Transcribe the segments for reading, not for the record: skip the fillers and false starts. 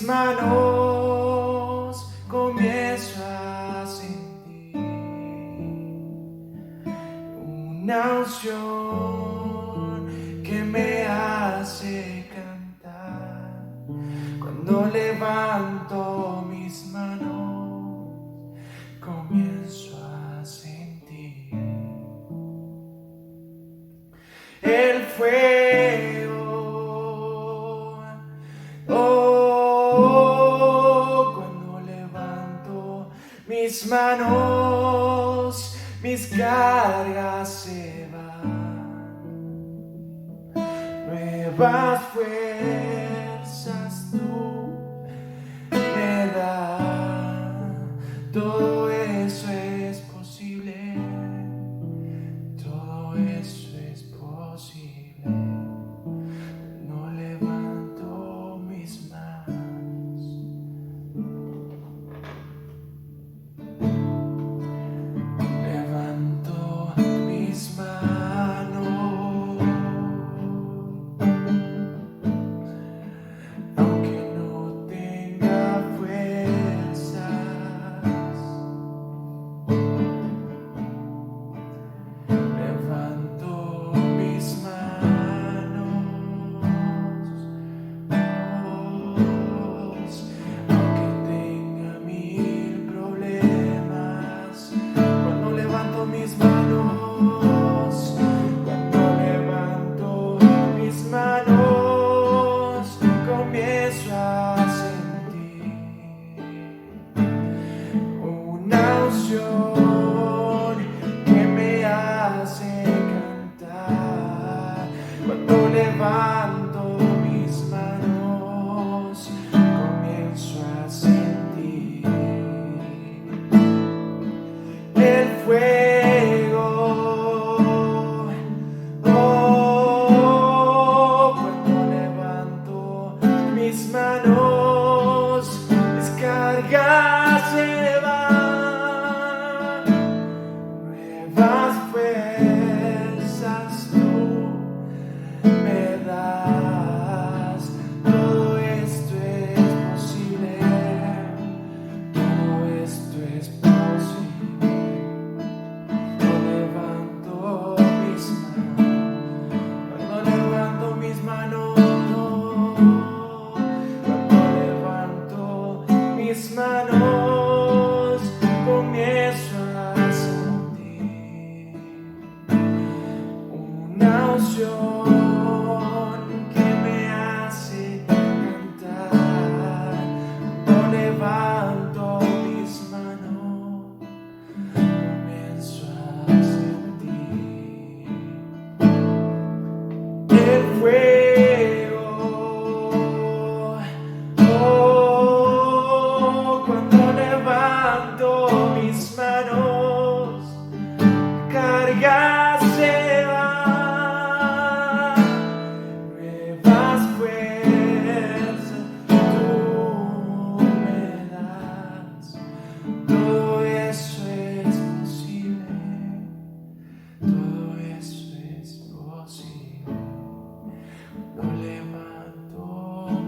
manos comienzo a sentir una unción que me hace cantar. Cuando levanto mis manos comienzo a sentir el fuego. Cuando levanto mis manos, mis cargas se van. Nuevas fuerzas tú me das. Todo eso es posible levanto mis manos, comienzo a sentir el fuego. Oh, cuando levanto mis manos, mis cargas se van, nuevas fuerzas tú me das. Todo esto es posible, todo esto es posible. Yo levanto mis manos, cuando levanto mis manos, cuando levanto mis manos, comienzo a sentir una unción que me hace cantar. Cuando levanto mis manos, comienzo a sentir el fuego. Oh, cuando levanto mis manos, cargas se van, nuevas fuerzas tú me das. Todo eso es posible, todo eso es posible. Cuando levanto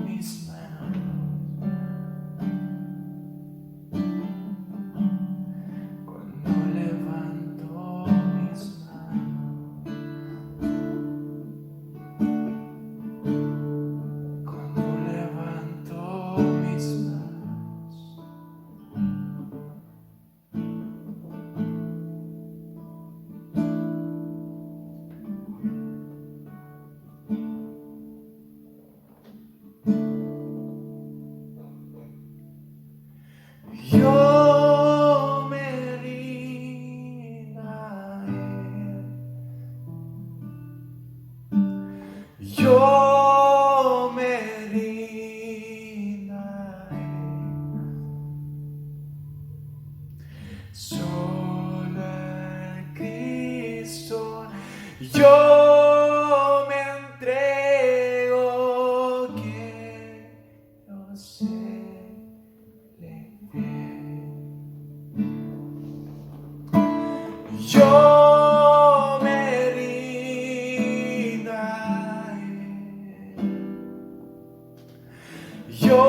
mis manos, cuando levanto mis manos, cuando levanto mis manos. Yo me rindo a Él. Yo me rindo a Él. Solo a Cristo yo me entrego. Quiero serle fiel. Yo me rindo a Él. Yo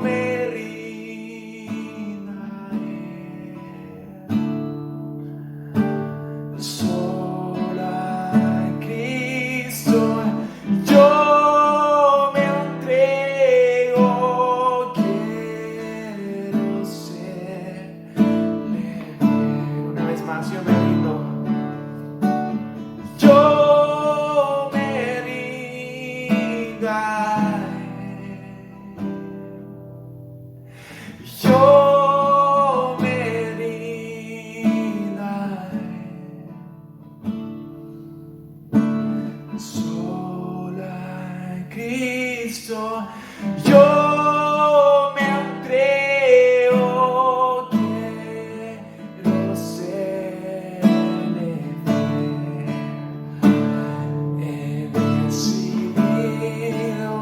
me rindo a Él. Solo a Cristo yo me entrego. Quiero serle fiel. Una vez más, yo me rindo. Yo me rindo a Él. Yo me rindo a Él. Solo a Cristo yo me entrego. Quiero serle fiel. He decidido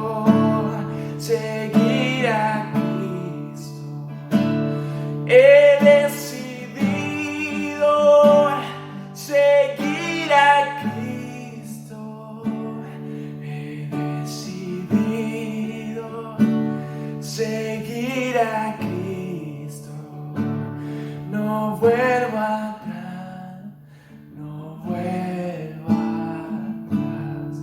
seguir a Cristo. He decidido seguir a Cristo. He decidido seguir a Cristo. No vuelvo atrás, no vuelvo atrás.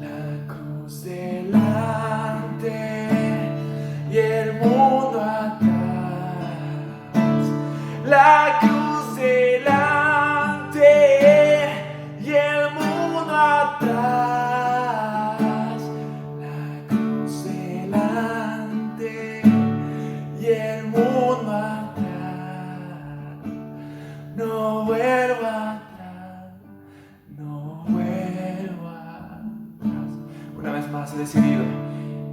La cruz delante y el mundo atrás. La cruz delante y el mundo atrás. La cruz delante y el mundo atrás. No vuelvo atrás, no vuelvo he decidido.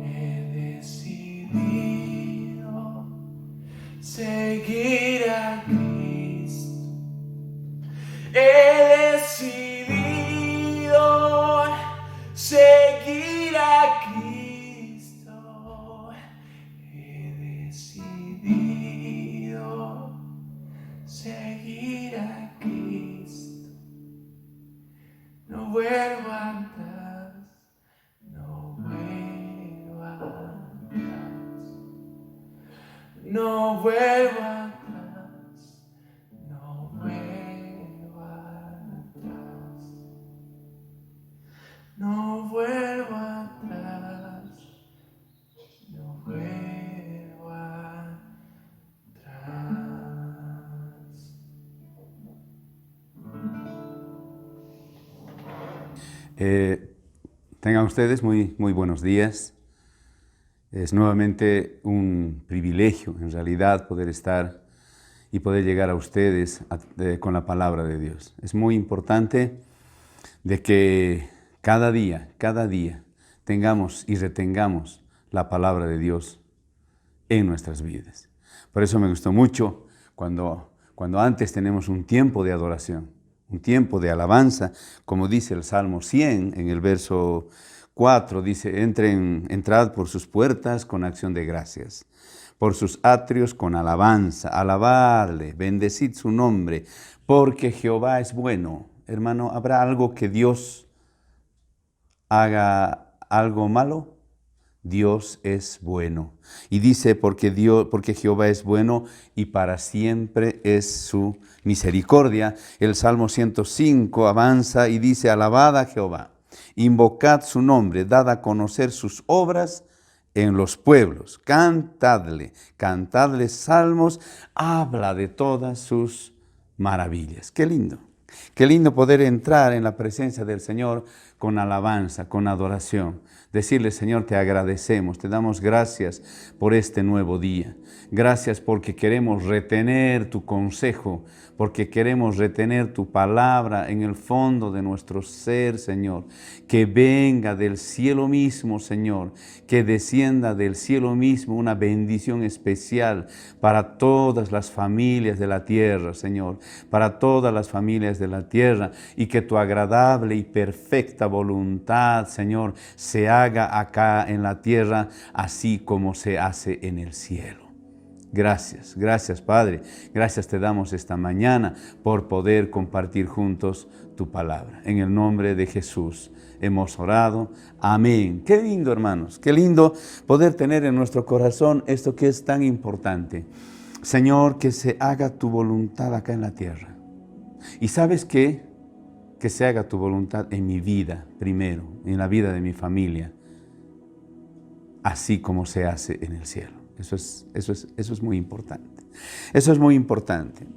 He decidido seguir a Cristo. He decidido seguir a Cristo. He decidido seguir a Cristo. No vuelvo atrás, no vuelvo atrás, no vuelvo atrás, no vuelvo atrás, no vuelvo atrás, no vuelvo atrás. Tengan ustedes muy buenos días. Es nuevamente un privilegio, en realidad, poder estar y poder llegar a ustedes con la palabra de Dios. Es muy importante de que cada día tengamos y retengamos la palabra de Dios en nuestras vidas. Por eso me gustó mucho cuando antes tenemos un tiempo de adoración, un tiempo de alabanza, como dice el Salmo 100 en el verso 4, dice: entrad por sus puertas con acción de gracias, por sus atrios con alabanza, alabadle, bendecid su nombre, porque Jehová es bueno. Hermano, ¿habrá algo que Dios haga algo malo? Dios es bueno. Y dice, porque Jehová es bueno y para siempre es su misericordia. El Salmo 105 avanza y dice: alabad a Jehová, invocad su nombre, dad a conocer sus obras en los pueblos. Cantadle salmos, habla de todas sus maravillas. Qué lindo poder entrar en la presencia del Señor con alabanza, con adoración. Decirle: Señor, te agradecemos, te damos gracias por este nuevo día. Gracias porque queremos retener tu consejo, porque queremos retener tu palabra en el fondo de nuestro ser, Señor. Que venga del cielo mismo, Señor, que descienda del cielo mismo una bendición especial para todas las familias de la tierra, Señor, para todas las familias de la tierra, y que tu agradable y perfecta voluntad, Señor, se haga acá en la tierra, así como se hace en el cielo. Gracias, Padre. Gracias te damos esta mañana por poder compartir juntos tu palabra. En el nombre de Jesús hemos orado. Amén. Qué lindo, hermanos, qué lindo poder tener en nuestro corazón esto que es tan importante. Señor, que se haga tu voluntad acá en la tierra. ¿Y sabes qué? Que se haga tu voluntad en mi vida primero, en la vida de mi familia, así como se hace en el cielo. Eso es muy importante. Eso es muy importante.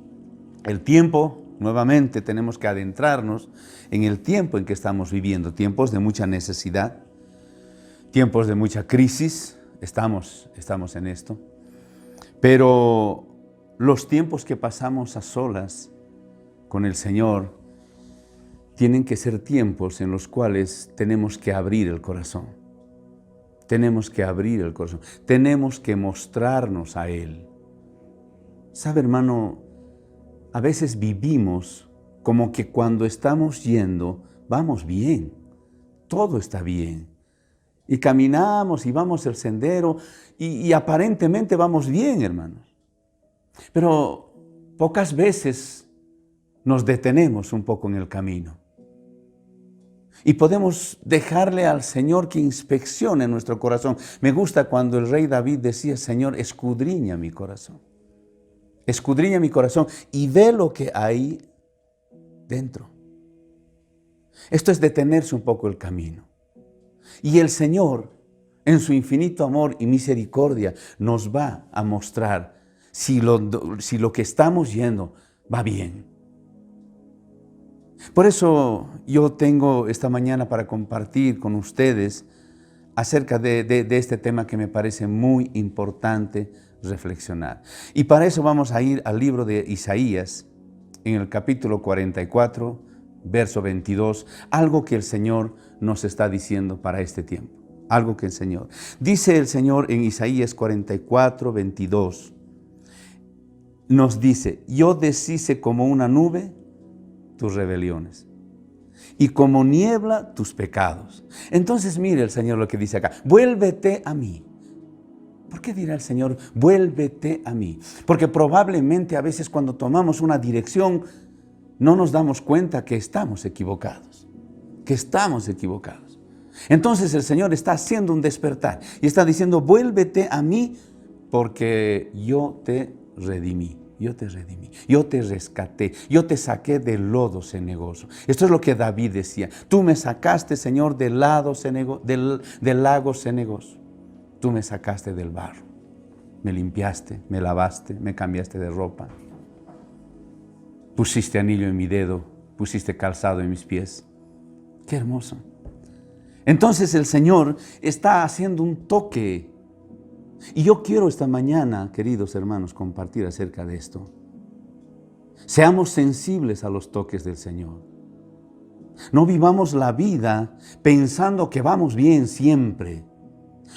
El tiempo, nuevamente tenemos que adentrarnos en el tiempo en que estamos viviendo, tiempos de mucha necesidad, tiempos de mucha crisis, estamos en esto, pero los tiempos que pasamos a solas con el Señor tienen que ser tiempos en los cuales tenemos que abrir el corazón. Tenemos que abrir el corazón, tenemos que mostrarnos a Él. ¿Sabe, hermano? A veces vivimos como que cuando estamos yendo, vamos bien, todo está bien. Y caminamos y vamos el sendero y aparentemente vamos bien, hermanos. Pero pocas veces nos detenemos un poco en el camino. Y podemos dejarle al Señor que inspeccione nuestro corazón. Me gusta cuando el rey David decía: Señor, escudriña mi corazón. Escudriña mi corazón y ve lo que hay dentro. Esto es detenerse un poco el camino. Y el Señor, en su infinito amor y misericordia, nos va a mostrar si lo que estamos yendo va bien. Por eso yo tengo esta mañana para compartir con ustedes acerca de este tema que me parece muy importante reflexionar. Y para eso vamos a ir al libro de Isaías, en el capítulo 44, verso 22, algo que el Señor nos está diciendo para este tiempo. algo que el Señor. Dice el Señor en Isaías 44, 22. Nos dice, yo deshice como una nube tus rebeliones y como niebla tus pecados. Entonces mire el Señor lo que dice acá, vuélvete a mí. ¿Por qué dirá el Señor, vuélvete a mí? Porque probablemente a veces cuando tomamos una dirección no nos damos cuenta que estamos equivocados, Entonces el Señor está haciendo un despertar y está diciendo, vuélvete a mí porque yo te redimí, yo te rescaté, yo te saqué del lodo cenagoso. Esto es lo que David decía, tú me sacaste, Señor, del lago cenagoso, tú me sacaste del barro, me limpiaste, me lavaste, me cambiaste de ropa, pusiste anillo en mi dedo, pusiste calzado en mis pies. Qué hermoso. Entonces el Señor está haciendo un toque. Y yo quiero esta mañana, queridos hermanos, compartir acerca de esto. Seamos sensibles a los toques del Señor. No vivamos la vida pensando que vamos bien siempre.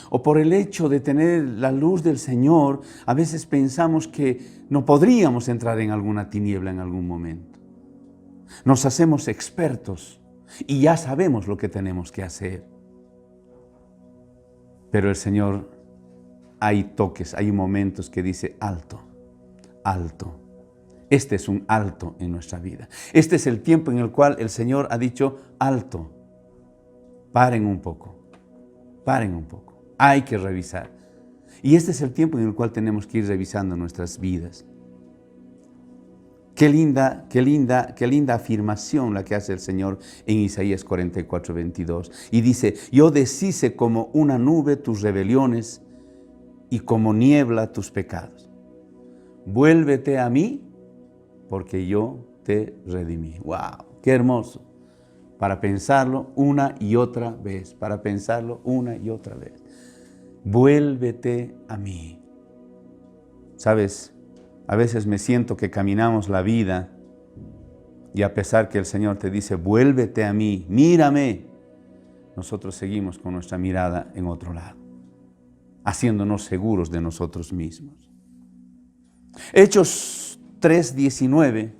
O por el hecho de tener la luz del Señor, a veces pensamos que no podríamos entrar en alguna tiniebla en algún momento. Nos hacemos expertos y ya sabemos lo que tenemos que hacer. Pero el Señor, hay toques, hay momentos que dice alto, alto. Este es un alto en nuestra vida. Este es el tiempo en el cual el Señor ha dicho alto. Paren un poco. Hay que revisar. Y este es el tiempo en el cual tenemos que ir revisando nuestras vidas. Qué linda afirmación la que hace el Señor en Isaías 44, 22. Y dice, yo deshice como una nube tus rebeliones y como niebla tus pecados. Vuélvete a mí porque yo te redimí. ¡Wow! ¡Qué hermoso! Para pensarlo una y otra vez, Vuélvete a mí. ¿Sabes? A veces me siento que caminamos la vida y a pesar que el Señor te dice, vuélvete a mí, mírame, nosotros seguimos con nuestra mirada en otro lado, haciéndonos seguros de nosotros mismos. Hechos 3:19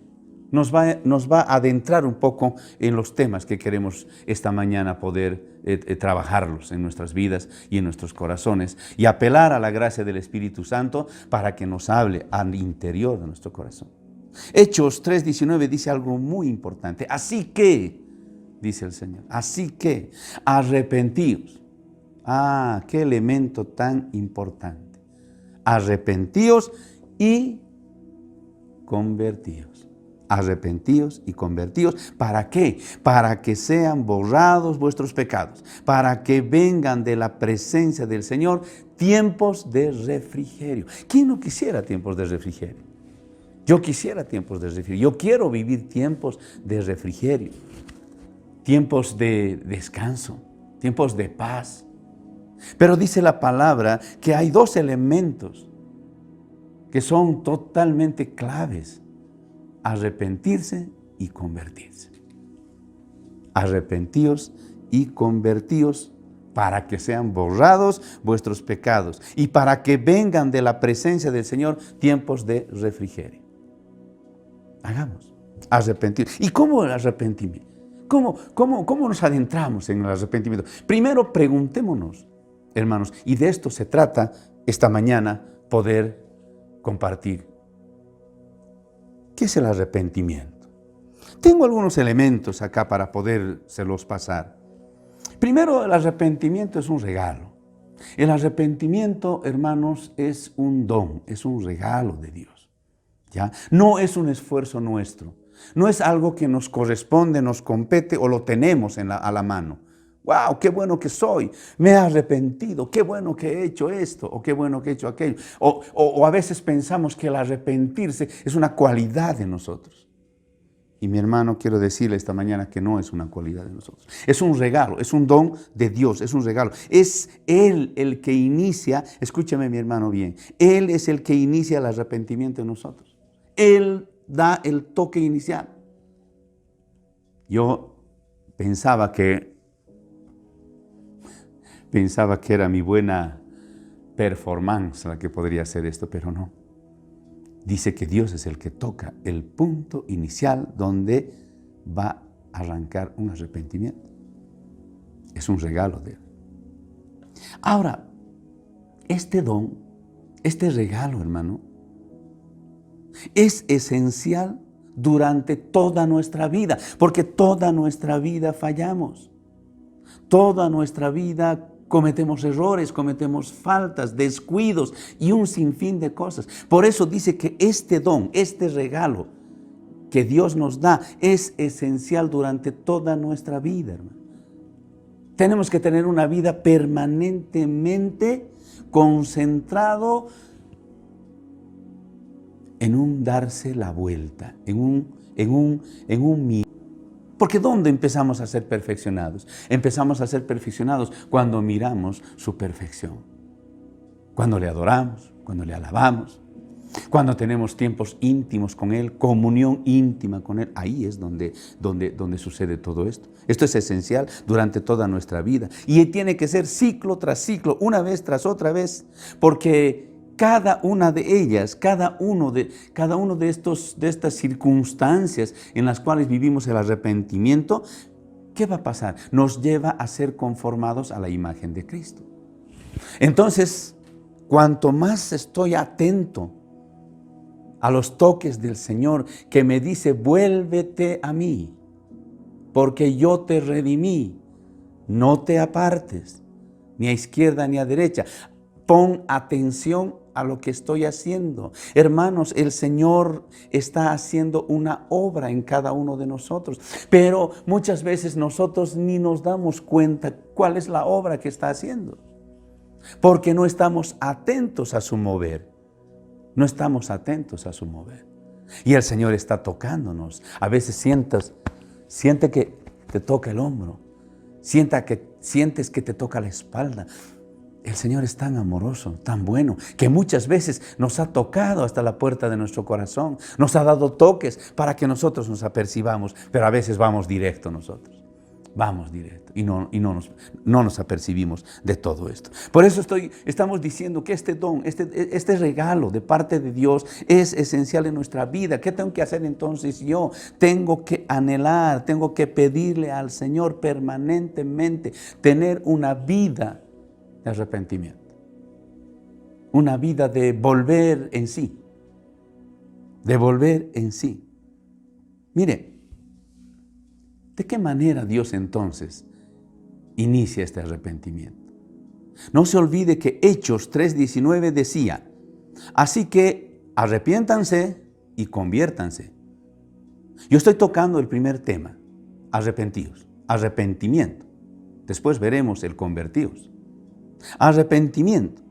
nos va a adentrar un poco en los temas que queremos esta mañana poder trabajarlos en nuestras vidas y en nuestros corazones y apelar a la gracia del Espíritu Santo para que nos hable al interior de nuestro corazón. Hechos 3:19 dice algo muy importante. Así que, dice el Señor, así que arrepentíos. Ah, qué elemento tan importante. Arrepentíos y convertíos. Arrepentíos y convertíos. ¿Para qué? Para que sean borrados vuestros pecados, para que vengan de la presencia del Señor tiempos de refrigerio. ¿Quién no quisiera tiempos de refrigerio? Yo quisiera tiempos de refrigerio. Yo quiero vivir tiempos de refrigerio, tiempos de descanso, tiempos de paz. Pero dice la palabra que hay dos elementos que son totalmente claves: arrepentirse y convertirse. Arrepentíos y convertíos para que sean borrados vuestros pecados y para que vengan de la presencia del Señor tiempos de refrigerio. Hagamos, arrepentir. ¿Y cómo el arrepentimiento? ¿Cómo nos adentramos en el arrepentimiento? Primero preguntémonos, hermanos, y de esto se trata esta mañana poder compartir. ¿Qué es el arrepentimiento? Tengo algunos elementos acá para podérselos pasar. Primero, el arrepentimiento es un regalo. El arrepentimiento, hermanos, es un don, es un regalo de Dios. ¿Ya? No es un esfuerzo nuestro. No es algo que nos corresponde, nos compete o lo tenemos a la mano. ¡Wow! ¡Qué bueno que soy! Me he arrepentido. ¡Qué bueno que he hecho esto! O ¡qué bueno que he hecho aquello! O a veces pensamos que el arrepentirse es una cualidad de nosotros. Y mi hermano, quiero decirle esta mañana que no es una cualidad de nosotros. Es un regalo, es un don de Dios, es un regalo. Es Él el que inicia, escúchame mi hermano bien, Él es el que inicia el arrepentimiento en nosotros. Él da el toque inicial. Yo pensaba que Pensaba que era mi buena performance la que podría hacer esto, pero no. Dice que Dios es el que toca el punto inicial donde va a arrancar un arrepentimiento. Es un regalo de Él. Ahora, este don, este regalo, hermano, es esencial durante toda nuestra vida, porque toda nuestra vida fallamos. Toda nuestra vida cometemos errores, cometemos faltas, descuidos y un sinfín de cosas. Por eso dice que este don, este regalo que Dios nos da es esencial durante toda nuestra vida, hermano. Tenemos que tener una vida permanentemente concentrado en un darse la vuelta, en un porque ¿dónde empezamos a ser perfeccionados? Empezamos a ser perfeccionados cuando miramos su perfección. Cuando le adoramos, cuando le alabamos, cuando tenemos tiempos íntimos con Él, comunión íntima con Él. Ahí es donde sucede todo esto. Esto es esencial durante toda nuestra vida. Y tiene que ser ciclo tras ciclo, una vez tras otra vez, porque cada una de ellas, cada uno de estas circunstancias en las cuales vivimos el arrepentimiento, ¿qué va a pasar? Nos lleva a ser conformados a la imagen de Cristo. Entonces, cuanto más estoy atento a los toques del Señor que me dice, vuélvete a mí, porque yo te redimí, no te apartes, ni a izquierda ni a derecha. Pon atención a lo que estoy haciendo. Hermanos, el Señor está haciendo una obra en cada uno de nosotros, pero muchas veces nosotros ni nos damos cuenta cuál es la obra que está haciendo, porque no estamos atentos a su mover. No estamos atentos a su mover. Y el Señor está tocándonos. A veces siente que te toca el hombro, sientes que te toca la espalda. El Señor es tan amoroso, tan bueno, que muchas veces nos ha tocado hasta la puerta de nuestro corazón. Nos ha dado toques para que nosotros nos apercibamos, pero a veces vamos directo nosotros. Vamos directo y no nos apercibimos de todo esto. Por eso estamos diciendo que este don, este regalo de parte de Dios es esencial en nuestra vida. ¿Qué tengo que hacer entonces yo? Tengo que anhelar, tengo que pedirle al Señor permanentemente tener una vida de arrepentimiento. Una vida de volver en sí. De volver en sí. Mire, ¿de qué manera Dios entonces inicia este arrepentimiento? No se olvide que Hechos 3:19 decía, así que arrepiéntanse y conviértanse. Yo estoy tocando el primer tema, arrepentidos, arrepentimiento. Después veremos el convertidos. Arrepentimiento.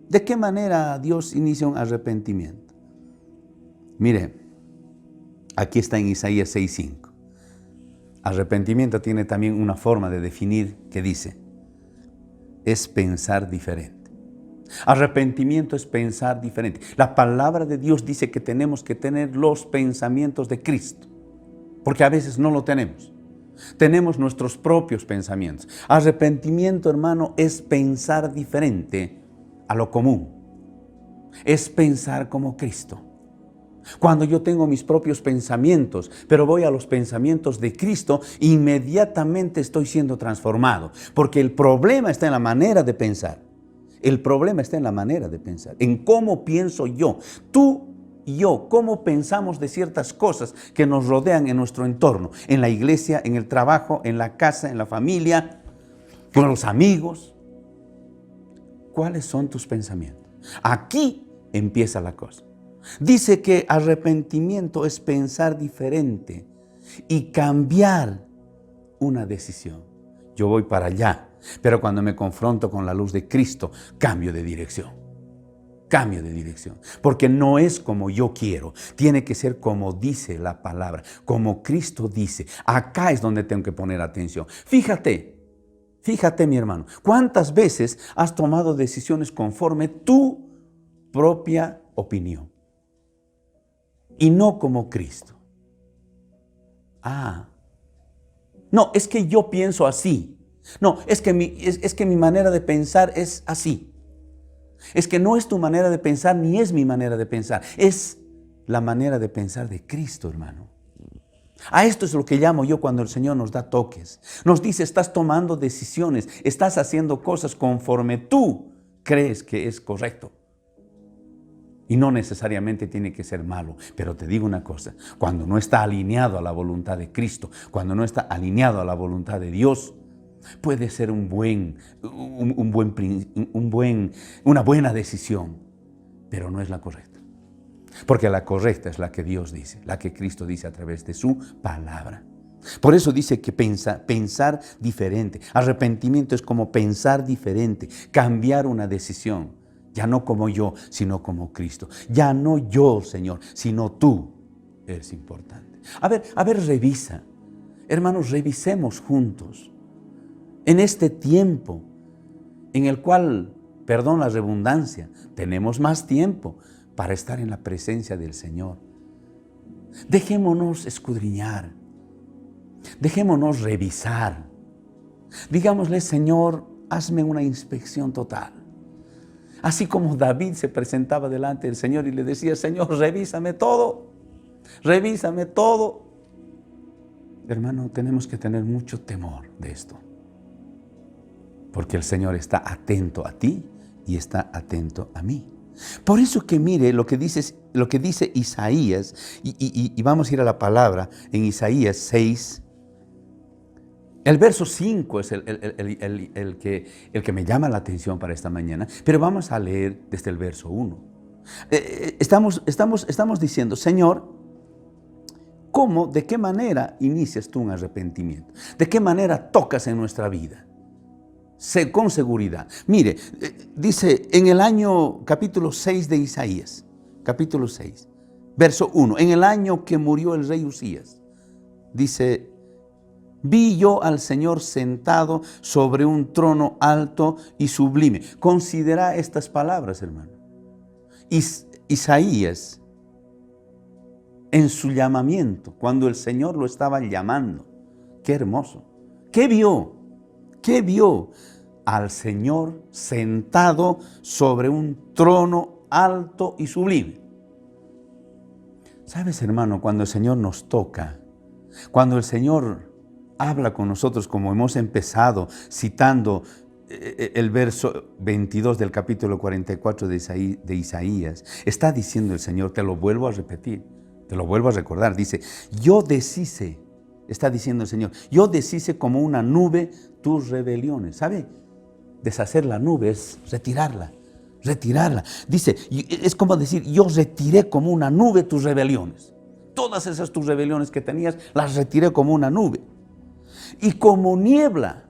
¿De qué manera Dios inicia un arrepentimiento? Mire, aquí está en Isaías 6:5. Arrepentimiento tiene también una forma de definir que dice, es pensar diferente. Arrepentimiento es pensar diferente. La palabra de Dios dice que tenemos que tener los pensamientos de Cristo, porque a veces no lo tenemos. Tenemos nuestros propios pensamientos. Arrepentimiento, hermano, es pensar diferente a lo común. Es pensar como Cristo. Cuando yo tengo mis propios pensamientos, pero voy a los pensamientos de Cristo, inmediatamente estoy siendo transformado. Porque el problema está en la manera de pensar. El problema está en la manera de pensar, en cómo pienso yo. Tú y yo, cómo pensamos de ciertas cosas que nos rodean en nuestro entorno, en la iglesia, en el trabajo, en la casa, en la familia, con los amigos. ¿Cuáles son tus pensamientos? Aquí empieza la cosa. Dice que arrepentimiento es pensar diferente y cambiar una decisión. Yo voy para allá, pero cuando me confronto con la luz de Cristo, cambio de dirección. Cambio de dirección, porque no es como yo quiero, tiene que ser como dice la palabra, como Cristo dice. Acá es donde tengo que poner atención. Fíjate mi hermano, ¿cuántas veces has tomado decisiones conforme tu propia opinión y no como Cristo? No, es que yo pienso así. No, es que mi manera de pensar es así. Es que no es tu manera de pensar ni es mi manera de pensar. Es la manera de pensar de Cristo, hermano. A esto es lo que llamo yo cuando el Señor nos da toques. Nos dice, estás tomando decisiones, estás haciendo cosas conforme tú crees que es correcto. Y no necesariamente tiene que ser malo. Pero te digo una cosa, cuando no está alineado a la voluntad de Cristo, cuando no está alineado a la voluntad de Dios, puede ser una buena decisión, pero no es la correcta. Porque la correcta es la que Dios dice, la que Cristo dice a través de su palabra. Por eso dice que pensar diferente. Arrepentimiento es como pensar diferente, cambiar una decisión. Ya no como yo, sino como Cristo. Ya no yo, Señor, sino tú eres importante. A ver, revisa. Hermanos, revisemos juntos. En este tiempo en el cual, perdón la redundancia, tenemos más tiempo para estar en la presencia del Señor. Dejémonos escudriñar. Dejémonos revisar. Digámosle, Señor, hazme una inspección total. Así como David se presentaba delante del Señor y le decía, Señor, revísame todo. Revísame todo. Hermano, tenemos que tener mucho temor de esto. Porque el Señor está atento a ti y está atento a mí. Por eso que mire lo que dice Isaías, y vamos a ir a la palabra en Isaías 6. El verso 5 es el que me llama la atención para esta mañana, pero vamos a leer desde el verso 1. Estamos diciendo, Señor, ¿cómo, de qué manera inicias tú un arrepentimiento? ¿De qué manera tocas en nuestra vida? Con seguridad. Mire, dice en el año capítulo 6 de Isaías, capítulo 6, verso 1, en el año que murió el rey Usías, dice, vi yo al Señor sentado sobre un trono alto y sublime. Considera estas palabras, hermano. Isaías, en su llamamiento, cuando el Señor lo estaba llamando, qué hermoso. ¿Qué vio? ¿Qué vio? Al Señor sentado sobre un trono alto y sublime. ¿Sabes, hermano? Cuando el Señor nos toca, cuando el Señor habla con nosotros, como hemos empezado citando el verso 22 del capítulo 44 de Isaías, está diciendo el Señor, te lo vuelvo a repetir, te lo vuelvo a recordar, dice, yo deshice, está diciendo el Señor, yo deshice como una nube tus rebeliones. ¿Sabe? Deshacer la nube es retirarla. Dice, es como decir, yo retiré como una nube tus rebeliones. Todas esas tus rebeliones que tenías, las retiré como una nube. Y como niebla,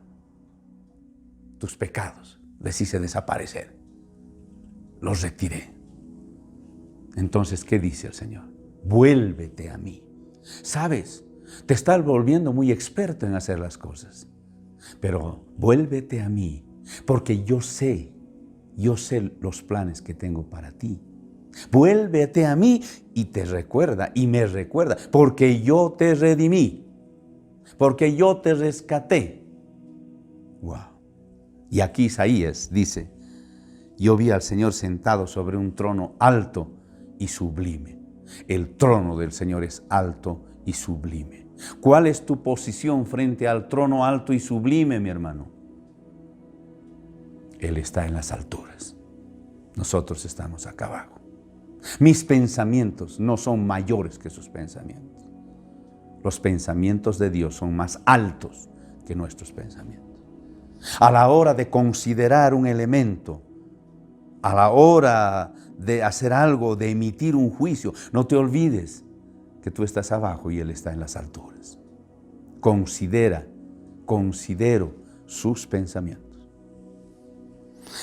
tus pecados les hice desaparecer. Los retiré. Entonces, ¿qué dice el Señor? Vuélvete a mí. ¿Sabes? Te estás volviendo muy experto en hacer las cosas. Pero vuélvete a mí, porque yo sé los planes que tengo para ti. Vuélvete a mí y me recuerda, porque yo te redimí, porque yo te rescaté. Wow. Y aquí Isaías dice, yo vi al Señor sentado sobre un trono alto y sublime. El trono del Señor es alto y sublime. ¿Cuál es tu posición frente al trono alto y sublime, mi hermano? Él está en las alturas. Nosotros estamos acá abajo. Mis pensamientos no son mayores que sus pensamientos. Los pensamientos de Dios son más altos que nuestros pensamientos. A la hora de considerar un elemento, a la hora de hacer algo, de emitir un juicio, no te olvides que tú estás abajo y Él está en las alturas. Considero sus pensamientos.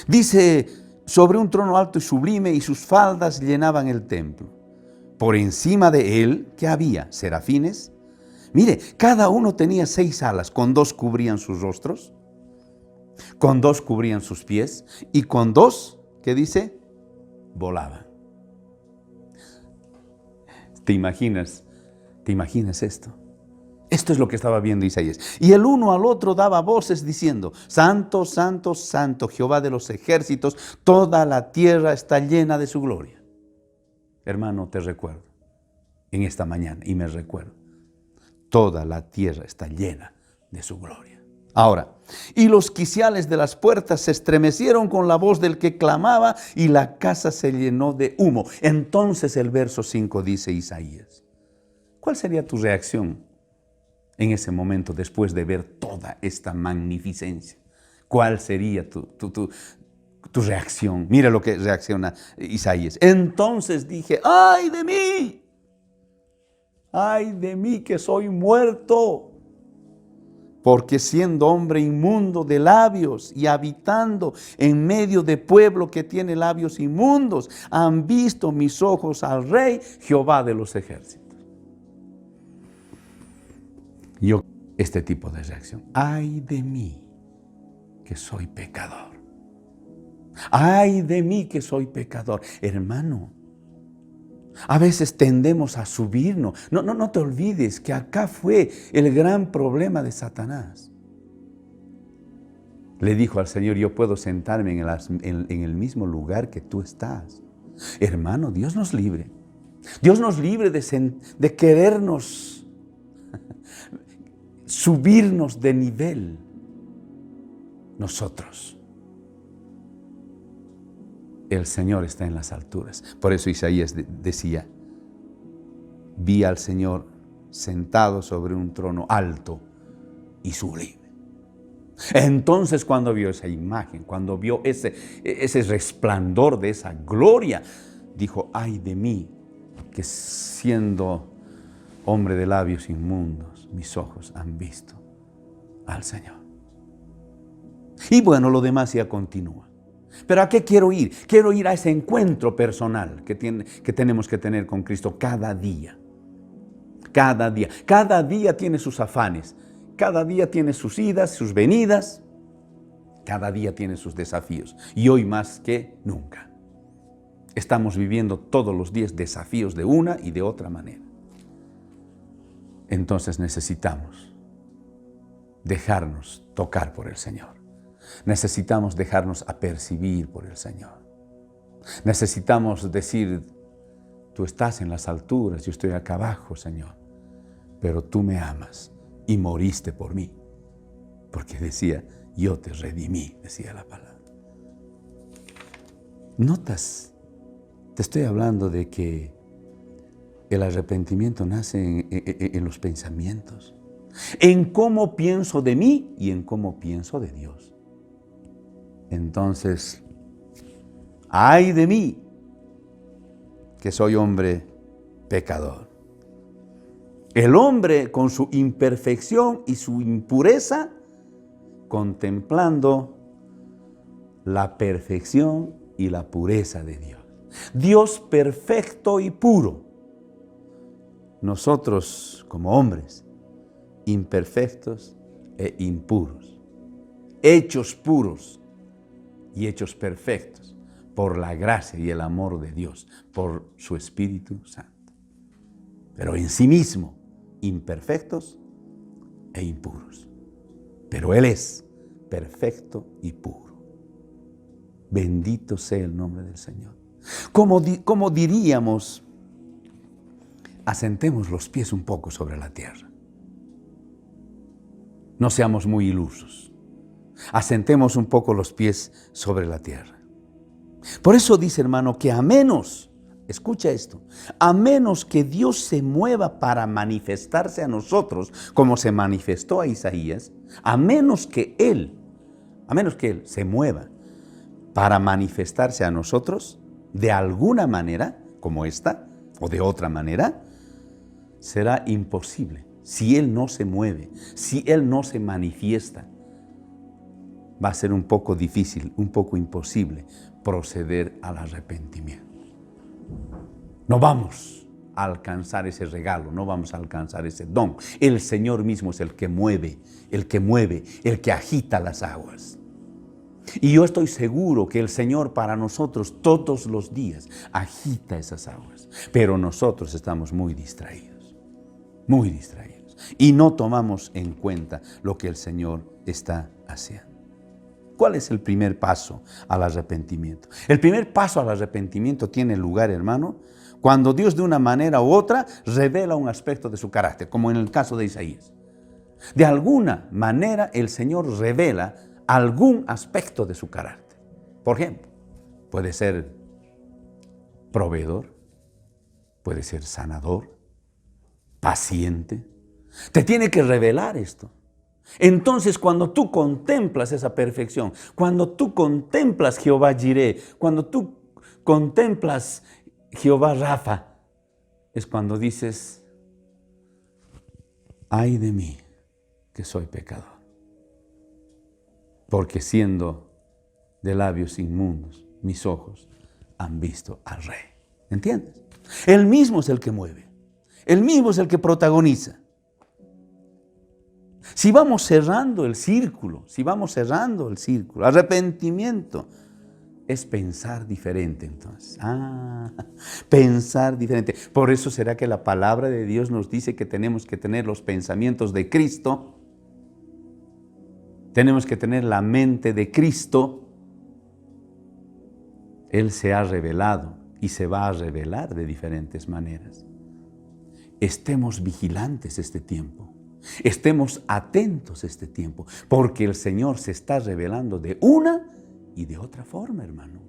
Dice, sobre un trono alto y sublime, y sus faldas llenaban el templo. Por encima de él, ¿qué había? Serafines. Mire, cada uno tenía 6 alas, con 2 cubrían sus rostros, con 2 cubrían sus pies, y con 2, ¿qué dice? Volaban. ¿Te imaginas esto? Esto es lo que estaba viendo Isaías. Y el uno al otro daba voces diciendo, Santo, Santo, Santo, Jehová de los ejércitos, toda la tierra está llena de su gloria. Hermano, te recuerdo en esta mañana y me recuerdo, toda la tierra está llena de su gloria. Ahora, y los quiciales de las puertas se estremecieron con la voz del que clamaba y la casa se llenó de humo. Entonces el verso 5 dice Isaías, ¿cuál sería tu reacción en ese momento después de ver toda esta magnificencia? ¿Cuál sería tu reacción? Mira lo que reacciona Isaías. Entonces dije, ¡ay de mí! ¡Ay de mí que soy muerto! Porque siendo hombre inmundo de labios y habitando en medio de pueblo que tiene labios inmundos, han visto mis ojos al Rey, Jehová de los ejércitos. Yo, este tipo de reacción. Ay de mí que soy pecador. Ay de mí que soy pecador. Hermano, a veces tendemos a subirnos. No te olvides que acá fue el gran problema de Satanás. Le dijo al Señor, yo puedo sentarme en el mismo lugar que tú estás. Hermano, Dios nos libre. Dios nos libre de querernos subirnos de nivel nosotros. El Señor está en las alturas. Por eso Isaías decía, vi al Señor sentado sobre un trono alto y sublime. Entonces cuando vio esa imagen, cuando vio ese resplandor de esa gloria, dijo, ay de mí, que siendo hombre de labios inmundos, mis ojos han visto al Señor. Y bueno, lo demás ya continúa. ¿Pero a qué quiero ir? Quiero ir a ese encuentro personal que tenemos que tener con Cristo cada día. Cada día. Cada día tiene sus afanes. Cada día tiene sus idas, sus venidas. Cada día tiene sus desafíos. Y hoy más que nunca. Estamos viviendo todos los días desafíos de una y de otra manera. Entonces necesitamos dejarnos tocar por el Señor. Necesitamos dejarnos apercibir por el Señor. Necesitamos decir, tú estás en las alturas, yo estoy acá abajo, Señor, pero tú me amas y moriste por mí. Porque decía, yo te redimí, decía la palabra. ¿Notas? Te estoy hablando de que el arrepentimiento nace en los pensamientos, en cómo pienso de mí y en cómo pienso de Dios. Entonces, ay de mí, que soy hombre pecador. El hombre con su imperfección y su impureza, contemplando la perfección y la pureza de Dios. Dios perfecto y puro. Nosotros como hombres, imperfectos e impuros, hechos puros y hechos perfectos por la gracia y el amor de Dios, por su Espíritu Santo. Pero en sí mismo, imperfectos e impuros. Pero Él es perfecto y puro. Bendito sea el nombre del Señor. Como diríamos, asentemos los pies un poco sobre la tierra. No seamos muy ilusos. Asentemos un poco los pies sobre la tierra. Por eso dice, hermano, que a menos, escucha esto, a menos que Dios se mueva para manifestarse a nosotros, como se manifestó a Isaías, a menos que Él se mueva para manifestarse a nosotros, de alguna manera, como esta, o de otra manera, será imposible. Si Él no se mueve, si Él no se manifiesta, va a ser un poco difícil, un poco imposible proceder al arrepentimiento. No vamos a alcanzar ese regalo, no vamos a alcanzar ese don. El Señor mismo es el que mueve, el que agita las aguas. Y yo estoy seguro que el Señor para nosotros todos los días agita esas aguas. Pero nosotros estamos muy distraídos, muy distraídos. y no tomamos en cuenta lo que el Señor está haciendo. ¿Cuál es el primer paso al arrepentimiento? El primer paso al arrepentimiento tiene lugar, hermano, cuando Dios de una manera u otra revela un aspecto de su carácter, como en el caso de Isaías. De alguna manera el Señor revela algún aspecto de su carácter. Por ejemplo, puede ser proveedor, puede ser sanador, paciente. Te tiene que revelar esto. Entonces, cuando tú contemplas esa perfección, cuando tú contemplas Jehová Jireh, cuando tú contemplas Jehová Rafa, es cuando dices, ay de mí que soy pecador, porque siendo de labios inmundos, mis ojos han visto al Rey. ¿Entiendes? Él mismo es el que mueve, Él mismo es el que protagoniza. Si vamos cerrando el círculo, arrepentimiento es pensar diferente entonces. Pensar diferente. Por eso será que la palabra de Dios nos dice que tenemos que tener los pensamientos de Cristo, tenemos que tener la mente de Cristo. Él se ha revelado y se va a revelar de diferentes maneras. Estemos vigilantes este tiempo. Estemos atentos este tiempo, porque el Señor se está revelando de una y de otra forma, hermano.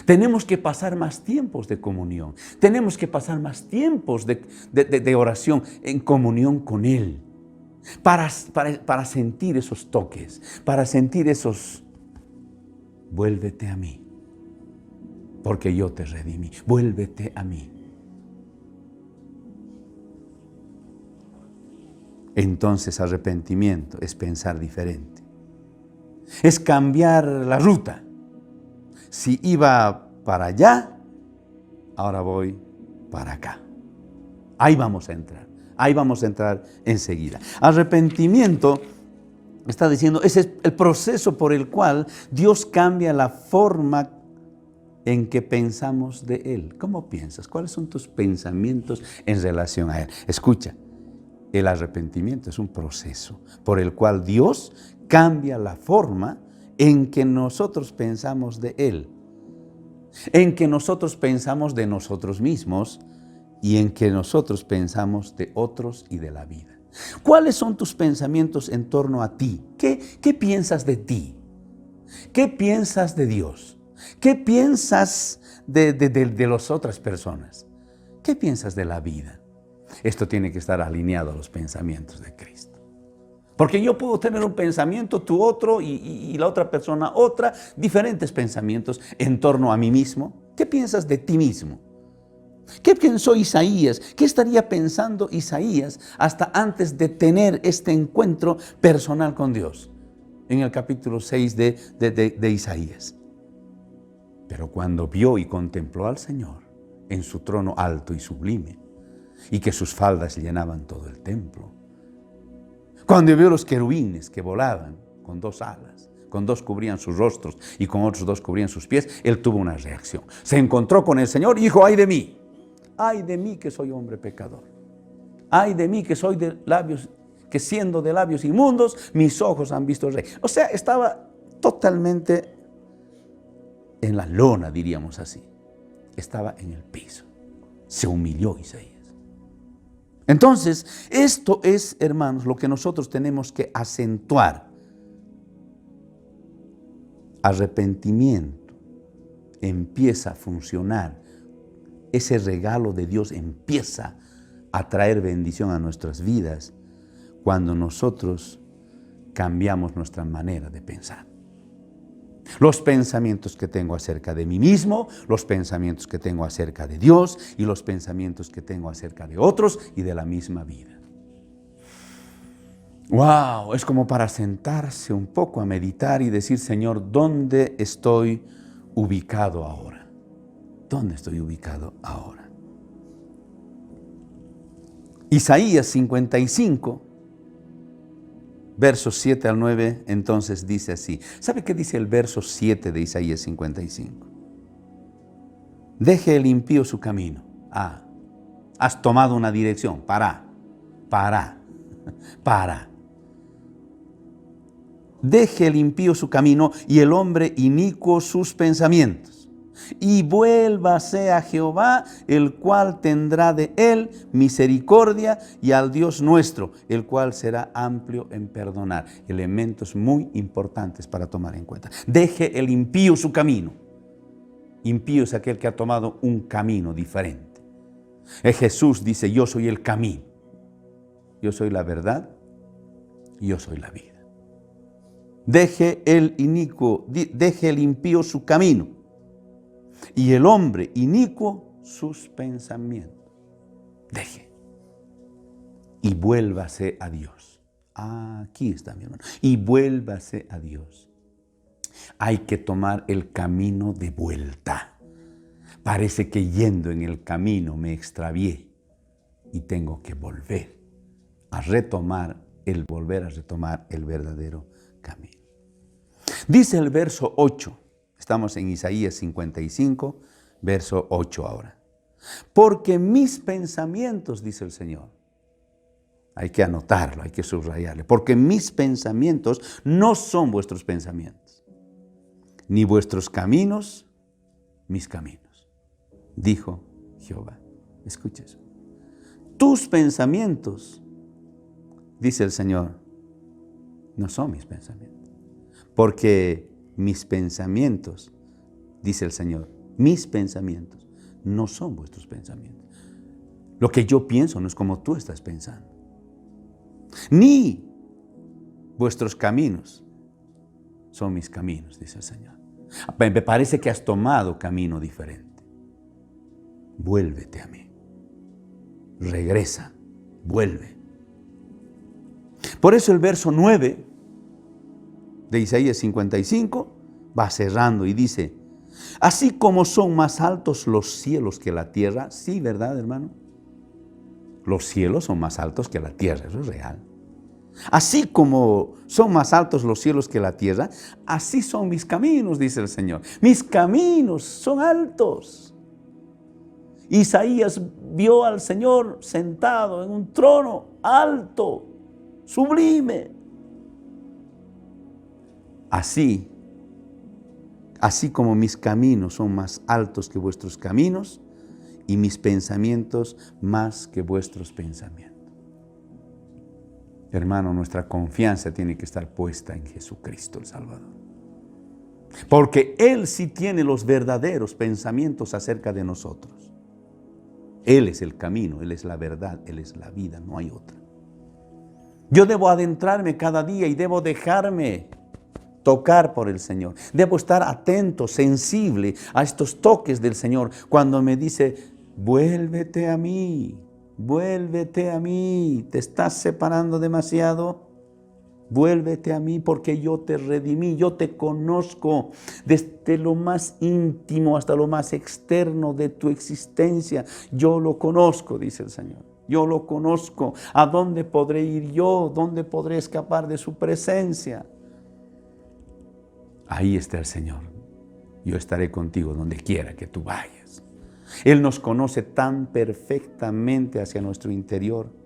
Tenemos que pasar más tiempos de comunión, tenemos que pasar más tiempos de oración en comunión con Él, para sentir esos toques, para sentir esos, vuélvete a mí, porque yo te redimí, vuélvete a mí. Entonces arrepentimiento es pensar diferente. Es cambiar la ruta. Si iba para allá, ahora voy para acá. Ahí vamos a entrar enseguida. Arrepentimiento, está diciendo, ese es el proceso por el cual Dios cambia la forma en que pensamos de Él. ¿Cómo piensas? ¿Cuáles son tus pensamientos en relación a Él? Escucha. El arrepentimiento es un proceso por el cual Dios cambia la forma en que nosotros pensamos de Él, en que nosotros pensamos de nosotros mismos y en que nosotros pensamos de otros y de la vida. ¿Cuáles son tus pensamientos en torno a ti? ¿Qué piensas de ti? ¿Qué piensas de Dios? ¿Qué piensas de las otras personas? ¿Qué piensas de la vida? Esto tiene que estar alineado a los pensamientos de Cristo. Porque yo puedo tener un pensamiento, tú otro y la otra persona otra, diferentes pensamientos en torno a mí mismo. ¿Qué piensas de ti mismo? ¿Qué pensó Isaías? ¿Qué estaría pensando Isaías hasta antes de tener este encuentro personal con Dios? En el capítulo 6 de Isaías. Pero cuando vio y contempló al Señor en su trono alto y sublime, y que sus faldas llenaban todo el templo. Cuando vio los querubines que volaban con 2 alas, con 2 cubrían sus rostros y con otros 2 cubrían sus pies, él tuvo una reacción. Se encontró con el Señor y dijo, ay de mí que soy hombre pecador. Ay de mí que soy de labios, que siendo de labios inmundos, mis ojos han visto al Rey. O sea, estaba totalmente en la lona, diríamos así. Estaba en el piso. Se humilló Isaías. Entonces, esto es, hermanos, lo que nosotros tenemos que acentuar. Arrepentimiento empieza a funcionar. Ese regalo de Dios empieza a traer bendición a nuestras vidas cuando nosotros cambiamos nuestra manera de pensar. Los pensamientos que tengo acerca de mí mismo, los pensamientos que tengo acerca de Dios y los pensamientos que tengo acerca de otros y de la misma vida. ¡Wow! Es como para sentarse un poco a meditar y decir, Señor, ¿dónde estoy ubicado ahora? ¿Dónde estoy ubicado ahora? Isaías 55, versos 7 al 9, entonces dice así. ¿Sabe qué dice el verso 7 de Isaías 55? Deje el impío su camino. Has tomado una dirección. Para. Para. Deje el impío su camino y el hombre inicuo sus pensamientos. Y vuélvase a Jehová, el cual tendrá de él misericordia, y al Dios nuestro, el cual será amplio en perdonar. Elementos muy importantes para tomar en cuenta. Deje el impío su camino. Impío es aquel que ha tomado un camino diferente. Jesús dice, yo soy el camino. Yo soy la verdad y yo soy la vida. Deje el inicuo, deje el impío su camino y el hombre inicuo sus pensamientos. Deje y vuélvase a Dios. Aquí está mi hermano. Y vuélvase a Dios. Hay que tomar el camino de vuelta. Parece que yendo en el camino me extravié y tengo que volver a volver a retomar el verdadero camino. Dice el verso 8, estamos en Isaías 55, verso 8 ahora. Porque mis pensamientos, dice el Señor, hay que anotarlo, hay que subrayarle, porque mis pensamientos no son vuestros pensamientos, ni vuestros caminos, mis caminos, dijo Jehová. Escucha eso. Tus pensamientos, dice el Señor, no son mis pensamientos. Porque mis pensamientos, dice el Señor, mis pensamientos no son vuestros pensamientos. Lo que yo pienso no es como tú estás pensando. Ni vuestros caminos son mis caminos, dice el Señor. Me parece que has tomado camino diferente. Vuélvete a mí. Regresa, vuelve. Por eso el verso 9 de Isaías 55 va cerrando y dice, así como son más altos los cielos que la tierra, sí, ¿verdad, hermano? Los cielos son más altos que la tierra, eso es real. Así como son más altos los cielos que la tierra, así son mis caminos, dice el Señor. Mis caminos son altos. Isaías vio al Señor sentado en un trono alto, sublime. Así como mis caminos son más altos que vuestros caminos y mis pensamientos más que vuestros pensamientos. Hermano, nuestra confianza tiene que estar puesta en Jesucristo el Salvador. Porque Él sí tiene los verdaderos pensamientos acerca de nosotros. Él es el camino, Él es la verdad, Él es la vida, no hay otra. Yo debo adentrarme cada día y debo dejarme tocar por el Señor. Debo estar atento, sensible a estos toques del Señor cuando me dice, vuélvete a mí, te estás separando demasiado. Vuélvete a mí porque yo te redimí, yo te conozco desde lo más íntimo hasta lo más externo de tu existencia. Yo lo conozco, dice el Señor. Yo lo conozco. ¿A dónde podré ir yo? ¿Dónde podré escapar de su presencia? Ahí está el Señor. Yo estaré contigo donde quiera que tú vayas. Él nos conoce tan perfectamente hacia nuestro interior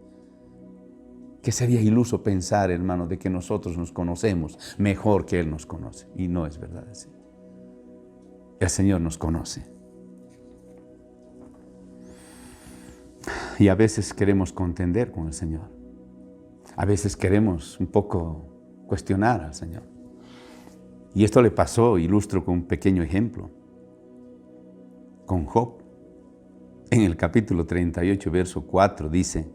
que sería iluso pensar, hermano, de que nosotros nos conocemos mejor que Él nos conoce. Y no es verdad así. El Señor nos conoce. Y a veces queremos contender con el Señor. A veces queremos un poco cuestionar al Señor. Y esto le pasó, ilustro con un pequeño ejemplo, con Job. En el capítulo 38, verso 4, dice,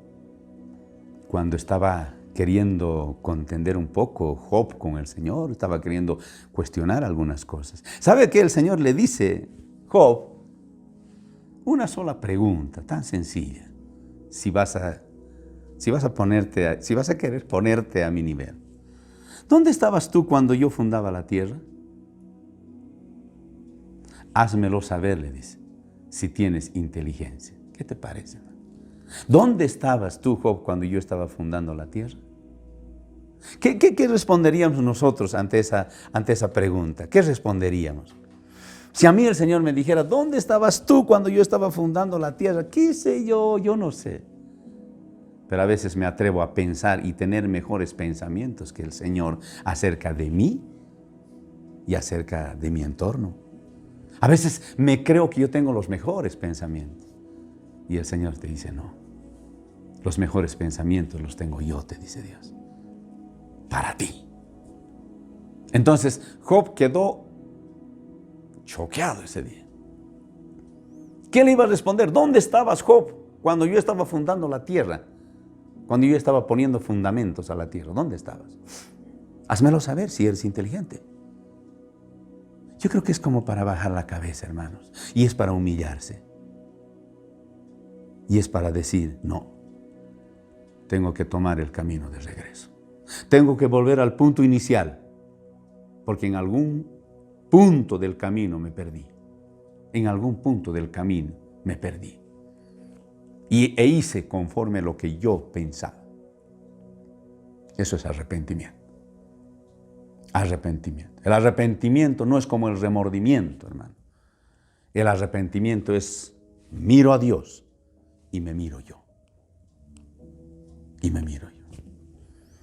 cuando estaba queriendo contender un poco Job con el Señor, estaba queriendo cuestionar algunas cosas. ¿Sabe qué? El Señor le dice, Job, una sola pregunta, tan sencilla, si vas a querer ponerte a mi nivel. ¿Dónde estabas tú cuando yo fundaba la tierra? Házmelo saber, le dice, si tienes inteligencia. ¿Qué te parece? ¿Dónde estabas tú, Job, cuando yo estaba fundando la tierra? ¿Qué responderíamos nosotros ante esa pregunta? ¿Qué responderíamos? Si a mí el Señor me dijera, ¿dónde estabas tú cuando yo estaba fundando la tierra? ¿Qué sé yo? Yo no sé. pero a veces me atrevo a pensar y tener mejores pensamientos que el Señor acerca de mí y acerca de mi entorno. A veces me creo que yo tengo los mejores pensamientos y el Señor te dice, no, los mejores pensamientos los tengo yo, te dice Dios, para ti. Entonces Job quedó choqueado ese día. ¿Qué le iba a responder? ¿Dónde estabas, Job, cuando yo estaba fundando la tierra? Cuando yo estaba poniendo fundamentos a la tierra, ¿dónde estabas? Házmelo saber si eres inteligente. Yo creo que es como para bajar la cabeza, hermanos, y es para humillarse. Y es para decir, no, tengo que tomar el camino de regreso. Tengo que volver al punto inicial, porque en algún punto del camino me perdí. En algún punto del camino me perdí. E hice conforme a lo que yo pensaba. Eso es arrepentimiento. Arrepentimiento. El arrepentimiento no es como el remordimiento, hermano. El arrepentimiento es, miro a Dios y me miro yo. Y me miro yo.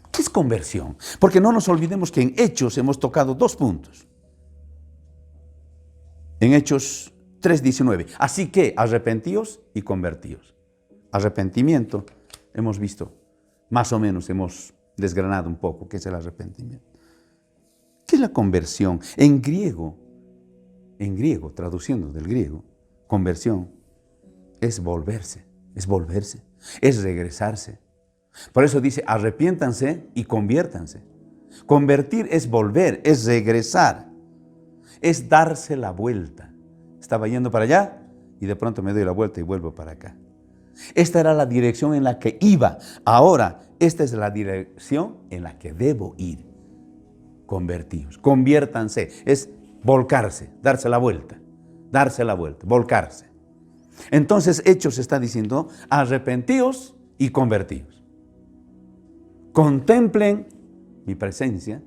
¿Qué es conversión? Porque no nos olvidemos que en Hechos hemos tocado 2 puntos. En Hechos 3:19. Así que arrepentíos y convertíos. Arrepentimiento, hemos visto, más o menos hemos desgranado un poco qué es el arrepentimiento. ¿Qué es la conversión? En griego, traduciendo del griego, conversión es volverse, es regresarse. Por eso dice, arrepiéntanse y conviértanse. Convertir es volver, es regresar, es darse la vuelta. Estaba yendo para allá y de pronto me doy la vuelta y vuelvo para acá. Esta era la dirección en la que iba. Ahora, esta es la dirección en la que debo ir. Convertidos, conviértanse, es volcarse, darse la vuelta, volcarse. Entonces, Hechos está diciendo, arrepentíos y convertíos. Contemplen mi presencia,